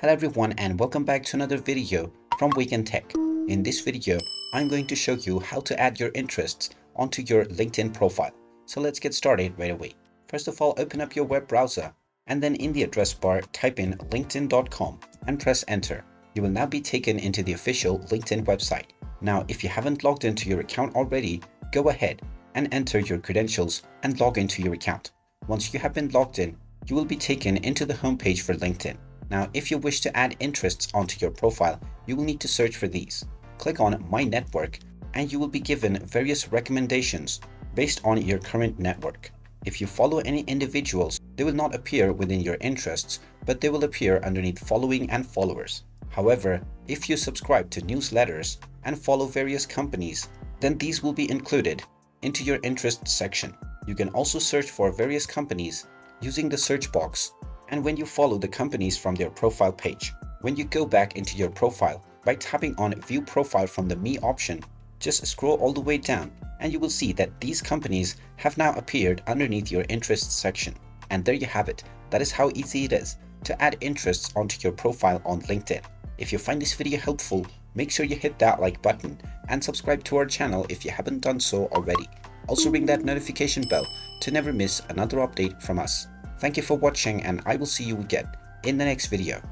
Hello everyone and welcome back to another video from Weekend Tech. In this video, I'm going to show you how to add your interests onto your LinkedIn profile. So let's get started right away. First of all, open up your web browser and then in the address bar, type in linkedin.com and press enter. You will now be taken into the official LinkedIn website. Now, if you haven't logged into your account already, go ahead and enter your credentials and log into your account. Once you have been logged in, you will be taken into the homepage for LinkedIn. Now, if you wish to add interests onto your profile, you will need to search for these. Click on My Network and you will be given various recommendations based on your current network. If you follow any individuals, they will not appear within your interests, but they will appear underneath following and followers. However, if you subscribe to newsletters and follow various companies, then these will be included into your interests section. You can also search for various companies using the search box. And when you follow the companies from their profile page, when you go back into your profile by tapping on View Profile from the Me option, just scroll all the way down and you will see that these companies have now appeared underneath your interests section. And there you have it. That is how easy it is to add interests onto your profile on LinkedIn. If you find this video helpful, make sure you hit that like button and subscribe to our channel if you haven't done so already. Also ring that notification bell to never miss another update from us. Thank you for watching and I will see you again in the next video.